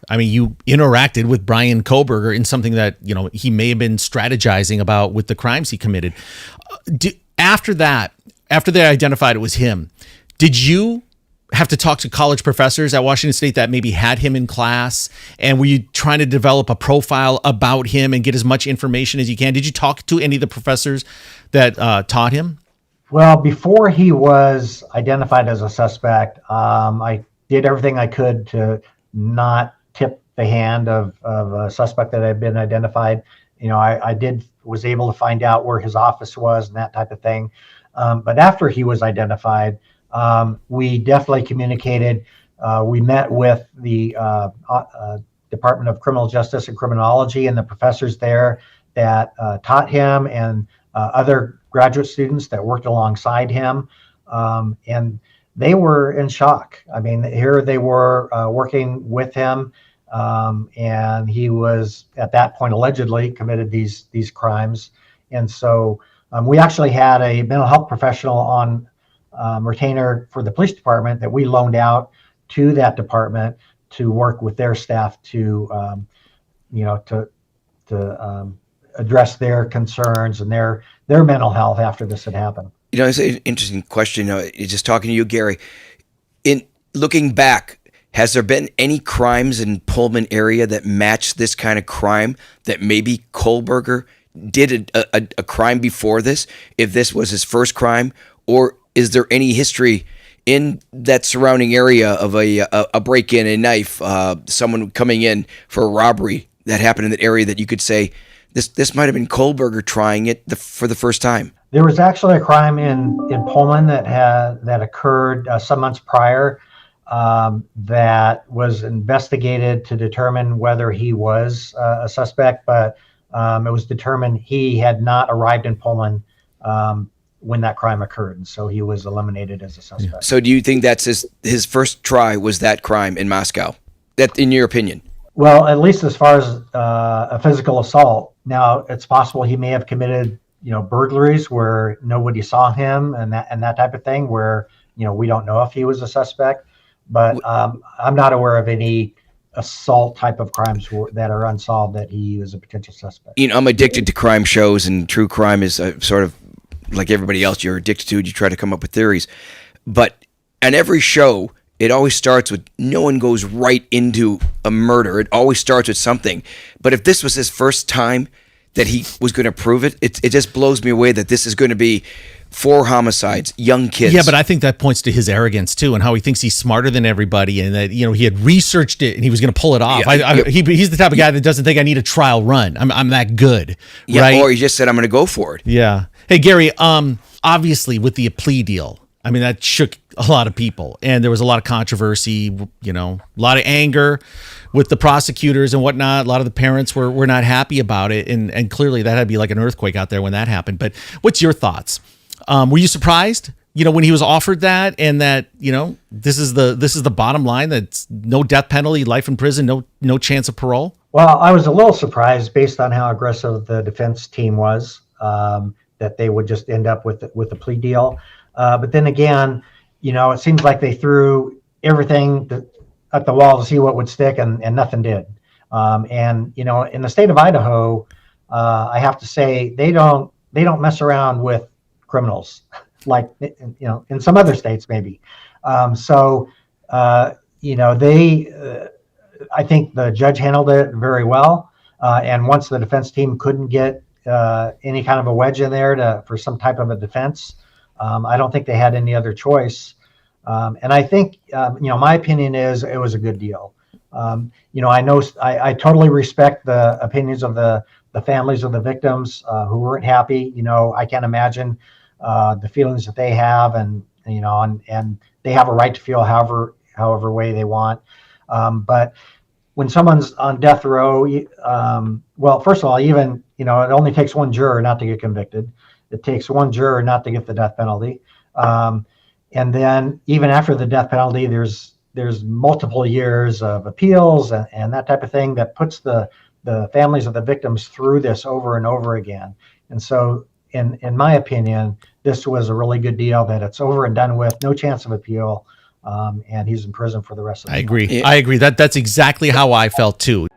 I mean, you interacted with Bryan Kohberger in something that, he may have been strategizing about with the crimes he committed. After they identified it was him, did you have to talk to college professors at Washington State that maybe had him in class? And were you trying to develop a profile about him and get as much information as you can? Did you talk to any of the professors that taught him? Well, before he was identified as a suspect, I did everything I could to not tip the hand of a suspect that had been identified. I was able to find out where his office was and that type of thing. But after he was identified, we definitely communicated. We met with the Department of Criminal Justice and Criminology and the professors there that taught him, and other graduate students that worked alongside him. And they were in shock. I mean, here they were working with him, and he was at that point allegedly committed these crimes. And so we actually had a mental health professional on retainer for the police department that we loaned out to that department to work with their staff to address their concerns and their mental health after this had happened. It's an interesting question. Just talking to you, Gary, in looking back, has there been any crimes in Pullman area that match this kind of crime that maybe Kohberger did a crime before this, if this was his first crime? Or is there any history in that surrounding area of a break-in, a knife, someone coming in for a robbery that happened in that area that you could say, this might have been Kohberger trying it for the first time? There was actually a crime in Pullman that occurred some months prior that was investigated to determine whether he was a suspect, but it was determined he had not arrived in Pullman when that crime occurred, and so he was eliminated as a suspect. So do you think that's his first try was that crime in Moscow? That, in your opinion? Well, at least as far as a physical assault. Now, it's possible he may have committed burglaries where nobody saw him and that type of thing, where we don't know if he was a suspect. But I'm not aware of any assault type of crimes that are unsolved that he was a potential suspect. I'm addicted to crime shows, and true crime is sort of like everybody else. You're addicted to it. You try to come up with theories. But on every show, it always starts with, no one goes right into a murder. It always starts with something. But if this was his first time that he was going to prove it, it just blows me away that this is going to be 4 homicides, young kids. Yeah, but I think that points to his arrogance too, and how he thinks he's smarter than everybody, and that he had researched it and he was going to pull it off. Yeah, he's the type of guy that doesn't think I need a trial run. I'm that good, yeah, right? Or he just said I'm going to go for it. Yeah. Hey Gary, obviously with the plea deal, I mean that shook a lot of people, and there was a lot of controversy. A lot of anger with the prosecutors and whatnot. A lot of the parents were not happy about it, and clearly that had to be like an earthquake out there when that happened. But what's your thoughts? Were you surprised, when he was offered that, and that, this is the bottom line, that's no death penalty, life in prison, no chance of parole? Well, I was a little surprised based on how aggressive the defense team was, that they would just end up with a plea deal. But then again, it seems like they threw everything at the wall to see what would stick, and nothing did. And in the state of Idaho, I have to say they don't mess around with criminals like in some other states maybe. I think the judge handled it very well. And once the defense team couldn't get any kind of a wedge in there for some type of a defense, I don't think they had any other choice. And I think, my opinion is it was a good deal. I totally respect the opinions of the families of the victims who weren't happy. I can't imagine the feelings that they have, and they have a right to feel however way they want. But when someone's on death row, well, first of all, even, it only takes one juror not to get convicted. It takes one juror not to get the death penalty. And then even after the death penalty, there's multiple years of appeals and that type of thing that puts the families of the victims through this over and over again. And so in my opinion, this was a really good deal, that it's over and done with, no chance of appeal. and he's in prison for the rest of the I life. agree. I agree. That's exactly how I felt too.